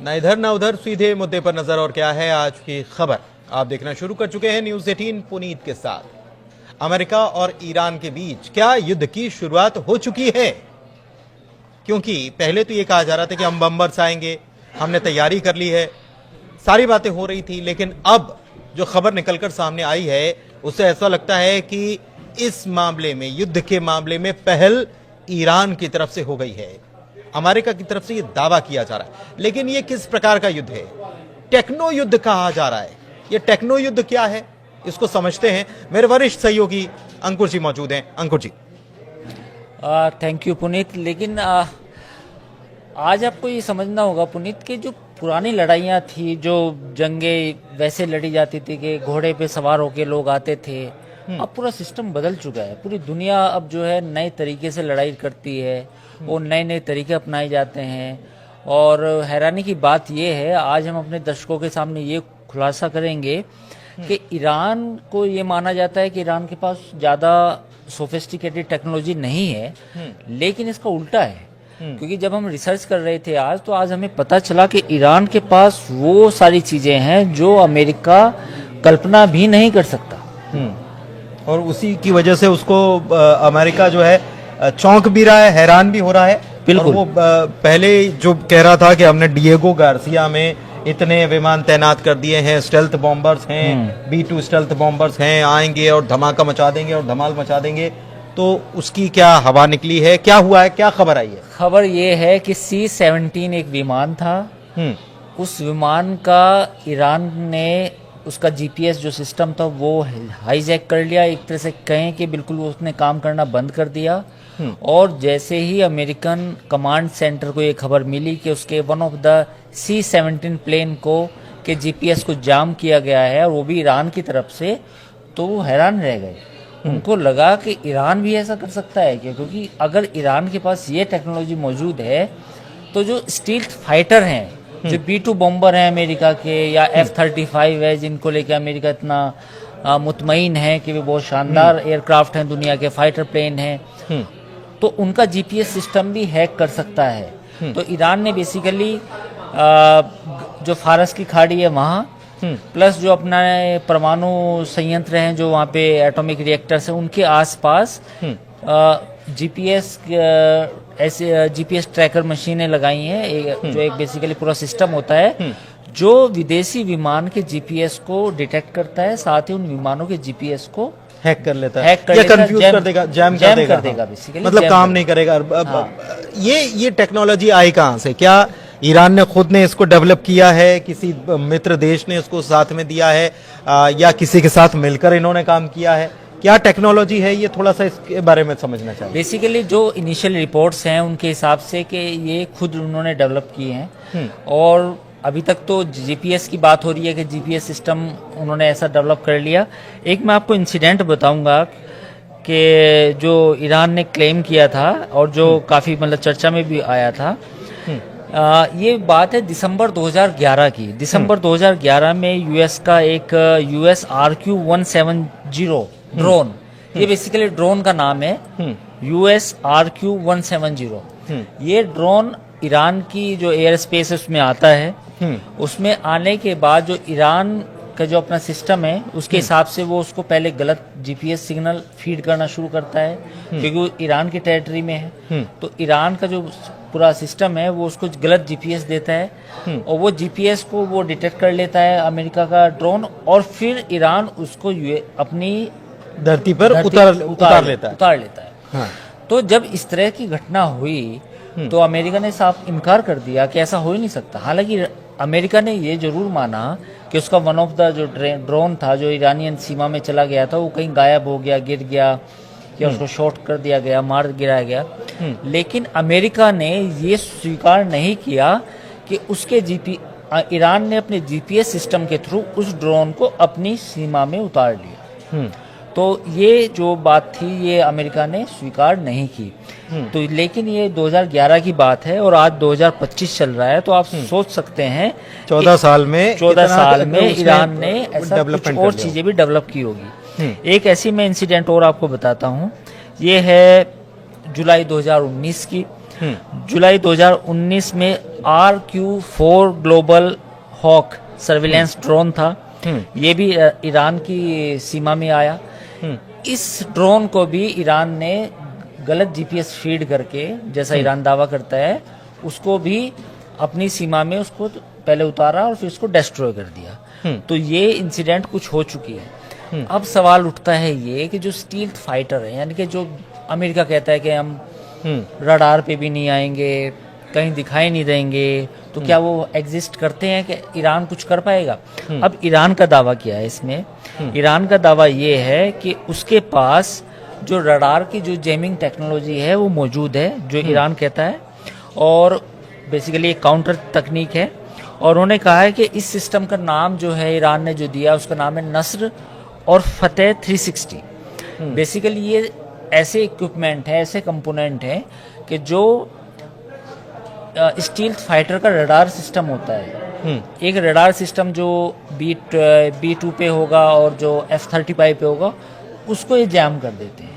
ना इधर ना उधर, सीधे मुद्दे पर नजर। और क्या है आज की खबर, आप देखना शुरू कर चुके हैं न्यूज 18 पुनीत के साथ। अमेरिका और ईरान के बीच क्या युद्ध की शुरुआत हो चुकी है? क्योंकि पहले तो ये कहा जा रहा था कि हम बम्बर्स आएंगे, हमने तैयारी कर ली है, सारी बातें हो रही थी। लेकिन अब जो खबर निकलकर सामने आई है उससे ऐसा लगता है कि इस मामले में, युद्ध के मामले में पहल ईरान की तरफ से हो गई है। अमेरिका की तरफ से यह दावा किया जा रहा है, लेकिन यह किस प्रकार का युद्ध है? टेक्नो युद्ध कहा जा रहा है। यह टेक्नो युद्ध क्या है, इसको समझते हैं। मेरे वरिष्ठ सहयोगी अंकुर जी मौजूद हैं। अंकुर जी। Thank you Puneet. लेकिन आज आपको ये समझना होगा पुनीत कि जो पुरानी लड़ाइयाँ थी, जो जंगे वैसे लड़ी जाती थी कि घोड़े पे सवार होके लोग आते थे, अब पूरा सिस्टम बदल चुका है। पूरी दुनिया अब जो है नए तरीके से लड़ाई करती है और नए नए तरीके अपनाए जाते हैं। और हैरानी की बात यह है, आज हम अपने दर्शकों के सामने ये खुलासा करेंगे कि ईरान को ये माना जाता है कि ईरान के पास ज़्यादा सोफिस्टिकेटेड टेक्नोलॉजी नहीं है, लेकिन इसका उल्टा है। क्योंकि जब हम रिसर्च कर रहे थे आज, तो आज हमें पता चला कि ईरान के पास वो सारी चीज़ें हैं जो अमेरिका कल्पना भी नहीं कर सकता। और उसी की वजह से उसको अमेरिका जो है चौंक भी रहा है, हैरान भी हो रहा है। बिल्कुल। वो पहले जो कह रहा था कि हमने डिएगो गार्सिया में इतने विमान तैनात कर दिए हैं, स्टेल्थ बॉम्बर्स हैं, B-2 स्टेल्थ बॉम्बर्स हैं, आएंगे और धमाका मचा देंगे और धमाल मचा देंगे, तो उसकी क्या हवा निकली है? क्या हुआ है, क्या खबर आई है? खबर ये है कि C-17 एक विमान था। उस विमान का ईरान ने उसका GPS जो सिस्टम था वो हाईजैक कर लिया। एक तरह से कहें कि बिल्कुल उसने काम करना बंद कर दिया। और जैसे ही अमेरिकन कमांड सेंटर को ये खबर मिली कि उसके one of the C-17 plane को के GPS को जाम किया गया है, और वो भी ईरान की तरफ से, तो वो हैरान रह गए। उनको लगा कि ईरान भी ऐसा कर सकता है क्या? क्योंकि अगर ईरान के पास ये टेक्नोलॉजी मौजूद है, तो जो स्टील्थ फाइटर हैं, जो B-2 बॉम्बर हैं अमेरिका के, या F-35 है, जिनको लेके अमेरिका इतना मुतमईन है कि वे बहुत शानदार एयरक्राफ्ट हैं, दुनिया के फाइटर प्लेन हैं, तो उनका GPS सिस्टम भी हैक कर सकता है। तो ईरान ने बेसिकली जो फारस की खाड़ी है वहाँ, प्लस जो अपना परमाणु संयंत्र हैं, जो वहाँ पे एटॉमिक रिएक्टर्स हैं, उनके आसपास GPS ट्रैकर मशीनें लगाई हैं, जो एक बेसिकली पूरा सिस्टम होता है जो विदेशी विमान के GPS को डिटेक्ट करता है, साथ ही उन विमानों के GPS को हैक कर लेता है, या कंफ्यूज कर देगा, जैम कर देगा बेसिकली, मतलब काम नहीं करेगा। ये टेक्नोलॉजी आई कहाँ से? क्या ईरान ने खुद ने इसको डेवलप किया है, किसी मित्र देश ने इसको साथ में दिया है, या किसी के साथ मिलकर इन्होंने काम किया है? क्या टेक्नोलॉजी है ये, थोड़ा सा इसके बारे में समझना चाहिए। बेसिकली जो इनिशियल रिपोर्ट्स हैं उनके हिसाब से कि ये खुद उन्होंने डेवलप किए हैं। और अभी तक तो GPS की बात हो रही है कि GPS सिस्टम उन्होंने ऐसा डेवलप कर लिया। एक मैं आपको इंसिडेंट बताऊंगा कि जो ईरान ने क्लेम किया था और जो काफ़ी मतलब चर्चा में भी आया था। ये बात है दिसंबर 2011 की। दिसंबर 2011 में यूएस का एक US RQ-170 ड्रोन, ये बेसिकली ड्रोन का नाम है, US RQ-170। ये ड्रोन ईरान की जो एयर स्पेस है उसमें आता है। उसमें आने के बाद जो ईरान का जो अपना सिस्टम है, उसके हिसाब से वो उसको पहले गलत GPS सिग्नल फीड करना शुरू करता है, क्योंकि वो ईरान की टेरिटरी में है। तो ईरान का जो पूरा सिस्टम है वो उसको गलत GPS देता है, और वो GPS को वो डिटेक्ट कर लेता है अमेरिका का ड्रोन, और फिर ईरान उसको अपनी धरती पर उतार लेता है। हाँ। तो जब इस तरह की घटना हुई तो अमेरिका ने साफ इनकार कर दिया कि ऐसा हो ही नहीं सकता। हालांकि अमेरिका ने ये जरूर माना कि उसका वन ऑफ द जो ड्रोन था, जो ईरानियन सीमा में चला गया था, वो कहीं गायब हो गया, गिर गया, या उसको शॉट कर दिया गया, मार गिराया गया। लेकिन अमेरिका ने ये स्वीकार नहीं किया कि उसके ईरान ने अपने GPS सिस्टम के थ्रू उस ड्रोन को अपनी सीमा में उतार लिया। तो ये जो बात थी ये अमेरिका ने स्वीकार नहीं की। तो लेकिन ये 2011 की बात है और आज 2025 चल रहा है, तो आप सोच सकते हैं 14 साल में ईरान ने ऐसा कुछ और चीजें भी डेवलप की होगी। एक ऐसी मैं इंसिडेंट और आपको बताता हूँ। ये है जुलाई 2019 की। जुलाई 2019 में RQ-4 global hoc surveillance drone था, ये भी ईरान की सीमा में आया। इस ड्रोन को भी ईरान ने गलत जीपीएस फीड करके, जैसा ईरान दावा करता है, उसको भी अपनी सीमा में उसको पहले उतारा और फिर उसको डिस्ट्रॉय कर दिया। तो ये इंसिडेंट कुछ हो चुकी है। अब सवाल उठता है ये कि जो स्टील्थ फाइटर है, यानी कि जो अमेरिका कहता है कि हम रडार पे भी नहीं आएंगे, कहीं दिखाई नहीं देंगे, तो क्या वो एग्जिस्ट करते हैं कि ईरान कुछ कर पाएगा? अब ईरान का दावा क्या है इसमें? ईरान का दावा ये है कि उसके पास जो रडार की जो जैमिंग टेक्नोलॉजी है वो मौजूद है, जो ईरान कहता है, और बेसिकली एक काउंटर तकनीक है। और उन्होंने कहा है कि इस सिस्टम का नाम जो है ईरान ने जो दिया उसका नाम है नस्र और फतेह 360। बेसिकली ये ऐसे इक्विपमेंट है, ऐसे कंपोनेंट है कि जो स्टील्थ फाइटर का रडार सिस्टम होता है। एक रडार सिस्टम जो B2 पे होगा और जो F-35 पे होगा, उसको ये जैम कर देते हैं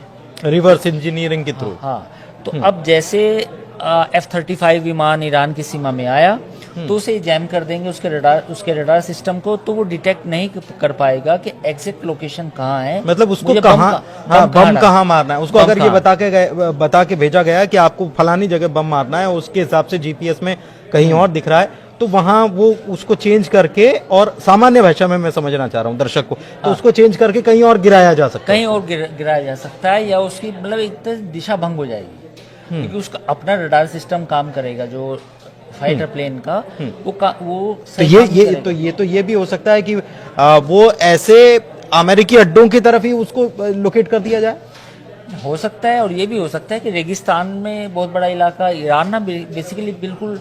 रिवर्स इंजीनियरिंग के थ्रू। हाँ, तो अब जैसे F-35 विमान ईरान की सीमा में आया तो उसे जैम कर देंगे उसके रडार सिस्टम को, तो वो डिटेक्ट नहीं कर पाएगा कि एग्जैक्ट लोकेशन कहाँ है, मतलब उसको कहाँ बम कहाँ मारना है। उसको अगर ये बता के भेजा गया है कि आपको फलानी जगह बम मारना है, उसके हिसाब से जीपीएस में कहीं और दिख रहा है, तो वहां वो उसको चेंज करके, और सामान्य भाषा में मैं समझना चाह रहा हूँ दर्शक को, तो उसको चेंज करके कहीं और गिराया जा सकता है, कहीं और गिराया जा सकता है, या उसकी मतलब एक तरह दिशा भंग हो जाएगी, क्योंकि उसका अपना रडार सिस्टम काम करेगा जो फाइटर प्लेन का, वो तो ये भी हो सकता है कि वो ऐसे अमेरिकी अड्डों की तरफ ही उसको लोकेट कर दिया जाए। हो सकता है, और ये भी हो सकता है कि रेगिस्तान में बहुत बड़ा इलाका, ईरान ना बेसिकली बिल्कुल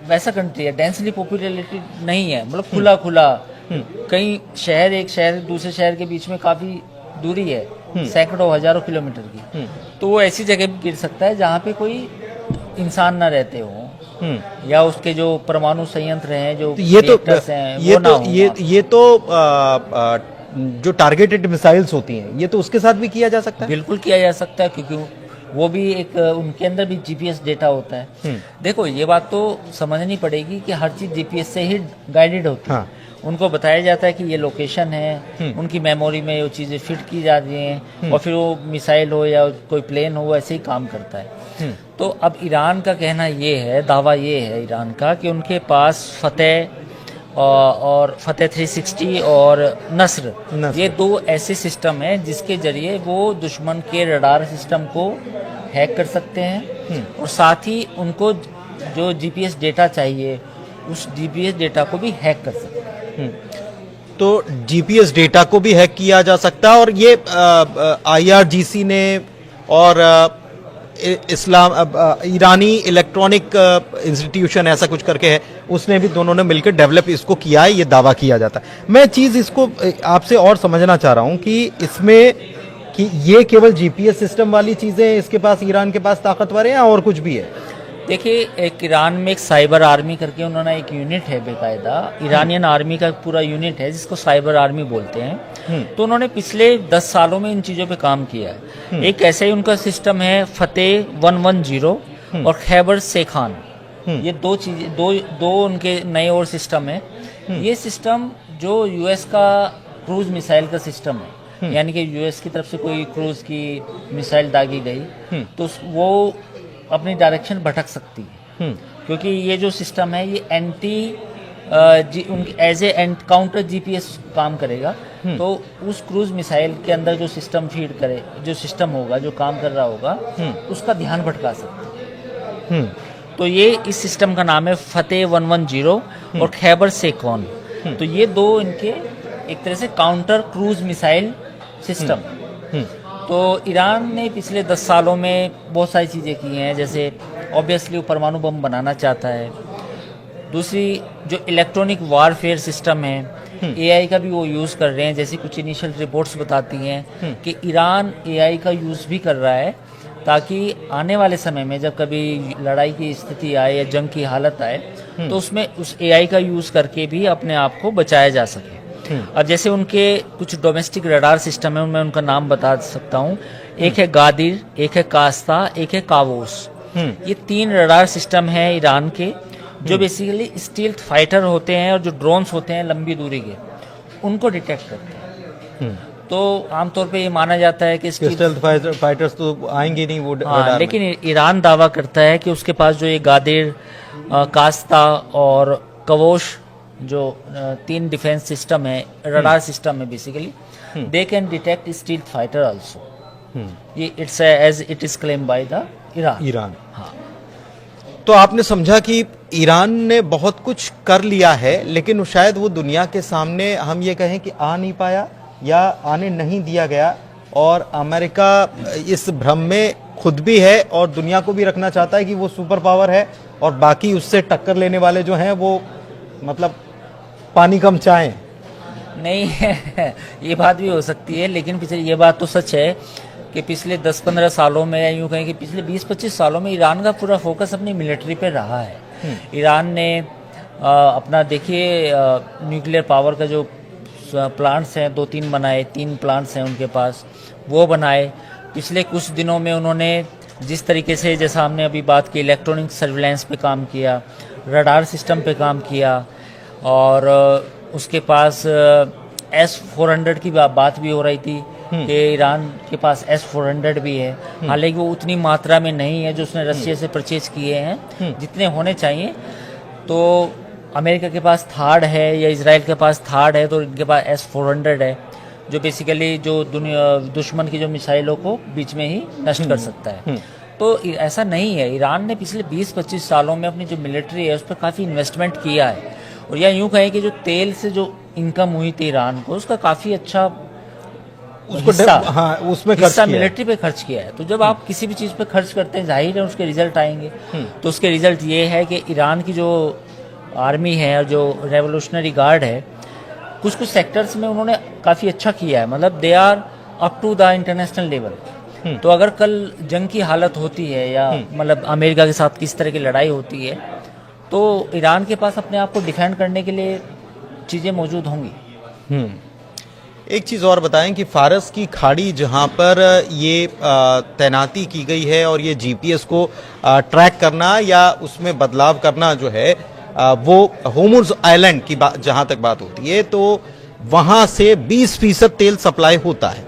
वैसा कंट्री है, डेंसली पॉपुलेटेड नहीं है, मतलब खुला खुला, कई शहर एक शहर दूसरे शहर के बीच में काफी दूरी है, सैकड़ों हजारों किलोमीटर की, तो वो ऐसी जगह भी गिर सकता है जहाँ पे कोई इंसान ना रहते हो, या उसके जो परमाणु संयंत्र हैं, जो ये तो जो टारगेटेड मिसाइल्स होती हैं, ये तो उसके साथ भी किया जा सकता है। बिल्कुल किया जा सकता है, क्योंकि वो भी एक, उनके अंदर भी जीपीएस डेटा होता है। देखो, ये बात तो समझनी पड़ेगी कि हर चीज जीपीएस से ही गाइडेड होती है। उनको बताया जाता है कि ये लोकेशन है, उनकी मेमोरी में वो चीज़ें फिट की जाती हैं, और फिर वो मिसाइल हो या कोई प्लेन हो, ऐसे ही काम करता है। तो अब ईरान का कहना ये है, दावा ये है ईरान का, कि उनके पास फतेह और फतेह 360 और नस्र, ये दो ऐसे सिस्टम हैं जिसके जरिए वो दुश्मन के रडार सिस्टम को हैक कर सकते हैं, और साथ ही उनको जो जीपीएस डेटा चाहिए उस जीपीएस डेटा को भी हैक कर सकते हैं। तो जीपीएस डेटा को भी हैक किया जा सकता है, और ये IRGC ने और ईरानी इलेक्ट्रॉनिक इंस्टीट्यूशन ऐसा कुछ करके है, उसने भी, दोनों ने मिलकर डेवलप इसको किया है, ये दावा किया जाता है। मैं चीज इसको आपसे और समझना चाह रहा हूं कि इसमें कि ये केवल जीपीएस सिस्टम वाली चीजें इसके पास, ईरान के पास ताकतवर है, या और कुछ भी है? देखिए, एक ईरान में एक साइबर आर्मी करके उन्होंने एक यूनिट है, बेकायदा ईरानियन आर्मी का पूरा यूनिट है जिसको साइबर आर्मी बोलते हैं। तो उन्होंने पिछले 10 सालों में इन चीज़ों पे काम किया है। एक ऐसे ही उनका सिस्टम है फतेह 110 और खैबर सेखान, ये दो चीजें, दो उनके नए और सिस्टम है। ये सिस्टम जो यूएस का क्रूज मिसाइल का सिस्टम है, यानी कि यूएस की तरफ से कोई क्रूज की मिसाइल दागी गई तो वो अपनी डायरेक्शन भटक सकती है, क्योंकि ये जो सिस्टम है ये एज ए काउंटर जीपीएस काम करेगा। तो उस क्रूज मिसाइल के अंदर जो सिस्टम फीड करे, जो सिस्टम होगा, जो काम कर रहा होगा, उसका ध्यान भटका सकता है। तो ये इस सिस्टम का नाम है फतेह 110 और खैबर सेखॉन। तो ये दो इनके एक तरह से काउंटर क्रूज मिसाइल सिस्टम। तो ईरान ने पिछले 10 सालों में बहुत सारी चीज़ें की हैं, जैसे ऑब्वियसली वो परमाणु बम बनाना चाहता है। दूसरी जो इलेक्ट्रॉनिक वारफेयर सिस्टम है, एआई का भी वो यूज़ कर रहे हैं, जैसी कुछ इनिशियल रिपोर्ट्स बताती हैं कि ईरान एआई का यूज़ भी कर रहा है, ताकि आने वाले समय में जब कभी लड़ाई की स्थिति आए या जंग की हालत आए तो उसमें उस एआई का यूज़ करके भी अपने आप को बचाया जा सके। अब जैसे उनके कुछ डोमेस्टिक रडार सिस्टम है, उनमें उनका नाम बता सकता हूँ। एक है गादिर, एक है कास्ता, एक है कावोस। ये 3 रडार सिस्टम है ईरान के, जो बेसिकली स्टील्थ फाइटर होते हैं और जो ड्रोन्स होते हैं लंबी दूरी के, उनको डिटेक्ट करते हैं। तो आमतौर पे ये माना जाता है कि स्टील्थ फाइटर्स तो आएंगे नहीं वो हाँ, रडार लेकिन ईरान दावा करता है कि उसके पास जो ये गादेर, कास्ता और कवोश जो 3 डिफेंस सिस्टम है, रडार सिस्टम है basically, they can detect stealth fighter also. ये it's as it is claim by the Iran. हाँ। तो आपने समझा कि ईरान ने बहुत कुछ कर लिया है, लेकिन शायद वो दुनिया के सामने हम ये कहें कि आ नहीं पाया या आने नहीं दिया गया, और अमेरिका इस भ्रम में खुद भी है और दुनिया को भी रखना चाहता है कि वो सुपर पावर है, और बाकी उससे टक्कर लेने वाले जो हैं वो मतलब पानी कम चाहें। नहीं है ये बात भी हो सकती है, लेकिन पिछले ये बात तो सच है कि पिछले 10-15 सालों में, या यूँ कहें कि पिछले 20-25 सालों में ईरान का पूरा फोकस अपनी मिलिट्री पे रहा है। ईरान ने अपना देखिए न्यूक्लियर पावर का जो प्लांट्स हैं 2-3 बनाए, 3 प्लांट्स हैं उनके पास, वो बनाए। पिछले कुछ दिनों में उन्होंने जिस तरीके से, जैसा हमने अभी बात की, इलेक्ट्रॉनिक सर्विलेंस पे काम किया, रडार सिस्टम पे काम किया, और उसके पास S-400 की बात भी हो रही थी कि ईरान के पास S-400 भी है। हालांकि वो उतनी मात्रा में नहीं है जो उसने रशिया से परचेज किए हैं जितने होने चाहिए। तो अमेरिका के पास थार्ड है या इजराइल के पास थार्ड है, तो इनके पास S-400 है, जो बेसिकली जो दुश्मन की जो मिसाइलों को बीच में ही नष्ट कर सकता है। तो ऐसा नहीं है, ईरान ने पिछले 20-25 सालों में अपनी जो मिलिट्री है उस पर काफ़ी इन्वेस्टमेंट किया है, और या यूँ कहें कि जो तेल से जो इनकम हुई थी ईरान को, उसका काफ़ी अच्छा उसमें हिस्सा मिलिट्री पे खर्च किया है। तो जब आप किसी भी चीज़ पे खर्च करते हैं, जाहिर है उसके रिजल्ट आएंगे। तो उसके रिजल्ट ये है कि ईरान की जो आर्मी है और जो रेवोल्यूशनरी गार्ड है, कुछ कुछ सेक्टर्स में उन्होंने काफ़ी अच्छा किया है, मतलब they are up to the international level. तो अगर कल जंग की हालत होती है या मतलब अमेरिका के साथ किस तरह की लड़ाई होती है, तो ईरान के पास अपने आप को डिफेंड करने के लिए चीज़ें मौजूद होंगी। एक चीज़ और बताएं कि फारस की खाड़ी जहां पर ये तैनाती की गई है और ये जीपीएस को ट्रैक करना या उसमें बदलाव करना जो है वो होर्मुज़ आइलैंड की जहां तक बात होती है, तो वहां से 20% तेल सप्लाई होता है।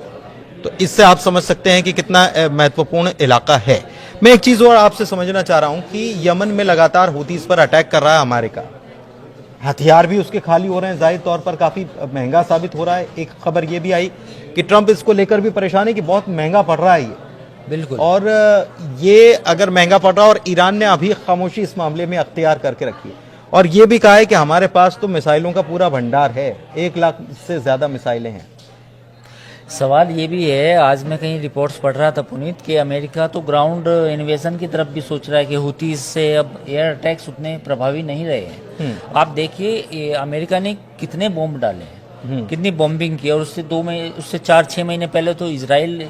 तो इससे आप समझ सकते हैं कि कितना महत्वपूर्ण इलाका है। मैं एक चीज़ और आपसे समझना चाह रहा हूं कि यमन में लगातार हूतीस पर अटैक कर रहा है अमेरिका, हथियार भी उसके खाली हो रहे हैं, जाहिर तौर पर काफ़ी महंगा साबित हो रहा है। एक खबर ये भी आई कि ट्रंप इसको लेकर भी परेशान है कि बहुत महंगा पड़ रहा है ये। बिल्कुल। और ये अगर महंगा पड़ रहा है, और ईरान ने अभी खामोशी इस मामले में अख्तियार करके रखी है, और ये भी कहा है कि हमारे पास तो मिसाइलों का पूरा भंडार है, 1 लाख से ज़्यादा मिसाइलें हैं। सवाल ये भी है, आज मैं कहीं रिपोर्ट्स पढ़ रहा था पुनीत, कि अमेरिका तो ग्राउंड इन्वेजन की तरफ भी सोच रहा है कि हुतीज से अब एयर अटैक्स उतने प्रभावी नहीं रहे हैं। आप देखिए अमेरिका ने कितने बॉम्ब डाले हैं, कितनी बॉम्बिंग की, और उससे 4-6 महीने पहले तो इजराइल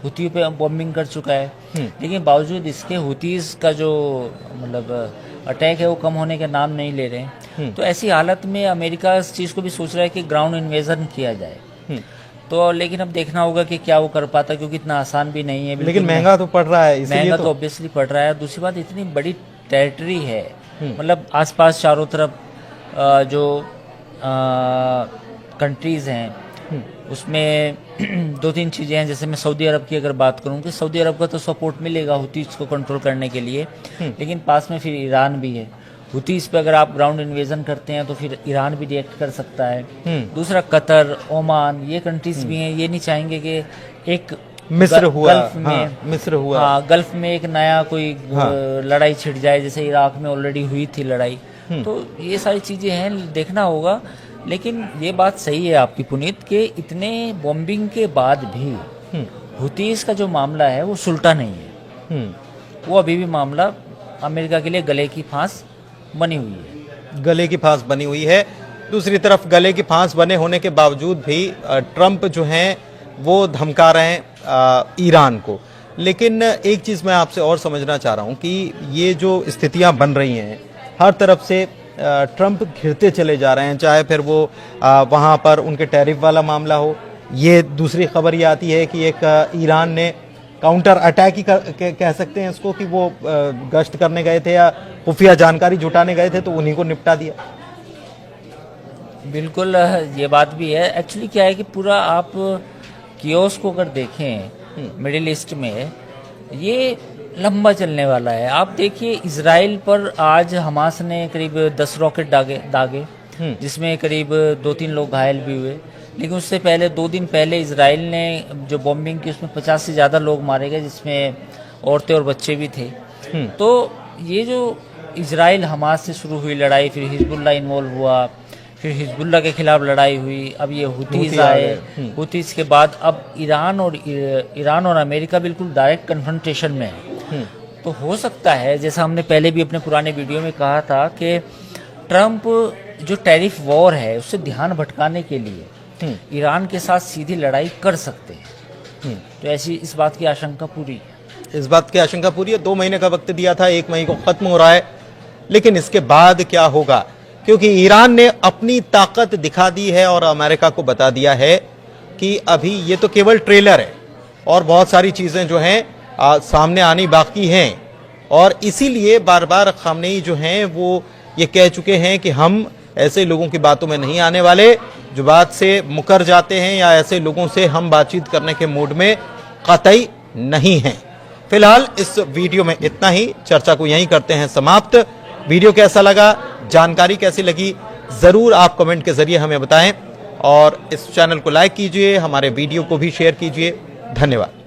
हुती पे बॉम्बिंग कर चुका है। लेकिन बावजूद इसके हुतीज का जो मतलब अटैक है वो कम होने के नाम नहीं ले रहे हैं। तो ऐसी हालत में अमेरिका इस चीज़ को भी सोच रहा है कि ग्राउंड इन्वेजन किया जाए। तो लेकिन अब देखना होगा कि क्या वो कर पाता, क्योंकि इतना आसान भी नहीं है। लेकिन महंगा तो पड़ रहा है, महंगा तो ऑब्वियसली पड़ रहा है। दूसरी बात, इतनी बड़ी टेरिटरी है, मतलब आसपास चारों तरफ जो कंट्रीज हैं उसमें 2-3 चीज़ें हैं। जैसे मैं सऊदी अरब की अगर बात करूं कि सऊदी अरब का तो सपोर्ट मिलेगा हुतीज को कंट्रोल करने के लिए, लेकिन पास में फिर ईरान भी है। हुतीज पे अगर आप ग्राउंड इन्वेजन करते हैं तो फिर ईरान भी रिएक्ट कर सकता है। दूसरा कतर, ओमान, ये कंट्रीज भी हैं, ये नहीं चाहेंगे कि एक मिस्र हुआ, गल्फ में एक नया कोई लड़ाई छिड़ जाए, जैसे इराक में ऑलरेडी हुई थी लड़ाई। तो ये सारी चीज़ें हैं, देखना होगा। लेकिन ये बात सही है आपकी पुनीत, कि इतने बॉम्बिंग के बाद भी हुतीज का जो मामला है वो सुलटा नहीं है। वो अभी भी मामला अमेरिका के लिए गले की फांस बनी हुई है। गले की फांस बनी हुई है। दूसरी तरफ गले की फांस बने होने के बावजूद भी ट्रंप जो हैं वो धमका रहे हैं ईरान को। लेकिन एक चीज़ मैं आपसे और समझना चाह रहा हूं कि ये जो स्थितियां बन रही हैं, हर तरफ से ट्रंप घिरते चले जा रहे हैं, चाहे फिर वो वहाँ पर उनके टैरिफ वाला मामला हो। ये दूसरी खबर ये आती है कि एक ईरान ने काउंटर अटैक ही कह सकते हैं इसको कि वो गश्त करने गए थे या खुफिया जानकारी जुटाने गए थे तो उन्हीं को निपटा दिया। बिल्कुल ये बात भी है। एक्चुअली क्या है कि पूरा आप कियोस को अगर देखें मिडिल ईस्ट में, ये लंबा चलने वाला है। आप देखिए इसराइल पर आज हमास ने करीब 10 रॉकेट दागे जिसमें करीब 2-3 लोग घायल भी हुए। लेकिन उससे पहले 2 दिन पहले इसराइल ने जो बॉम्बिंग की उसमें 50 से ज़्यादा लोग मारे गए, जिसमें औरतें और बच्चे भी थे। तो ये जो इसराइल हमास से शुरू हुई लड़ाई, फिर हिजबुल्ला इन्वॉल्व हुआ, फिर हिजबुल्ला के खिलाफ लड़ाई हुई, अब ये हुतीज आए, हुतीज के बाद अब ईरान और अमेरिका बिल्कुल डायरेक्ट कन्फ्रंटेशन में है। तो हो सकता है, जैसा हमने पहले भी अपने पुराने वीडियो में कहा था, कि ट्रंप जो टैरिफ वॉर है उससे ध्यान भटकाने के लिए ईरान के साथ सीधी लड़ाई कर सकते हैं। तो ऐसी इस बात की आशंका पूरी है। इस बात की आशंका पूरी है। 2 महीने का वक्त दिया था, 1 मई को खत्म हो रहा है, लेकिन इसके बाद क्या होगा? क्योंकि ईरान ने अपनी ताकत दिखा दी है और अमेरिका को बता दिया है कि अभी ये तो केवल ट्रेलर है और बहुत सारी चीजें जो हैं सामने आनी बाकी हैं। और इसीलिए बार बार खामनेई जो हैं वो ये कह चुके हैं कि हम ऐसे लोगों की बातों में नहीं आने वाले जो बात से मुकर जाते हैं, या ऐसे लोगों से हम बातचीत करने के मूड में कतई नहीं हैं। फिलहाल इस वीडियो में इतना ही। चर्चा को यहीं करते हैं समाप्त। वीडियो कैसा लगा, जानकारी कैसी लगी, जरूर आप कमेंट के जरिए हमें बताएं और इस चैनल को लाइक कीजिए, हमारे वीडियो को भी शेयर कीजिए। धन्यवाद।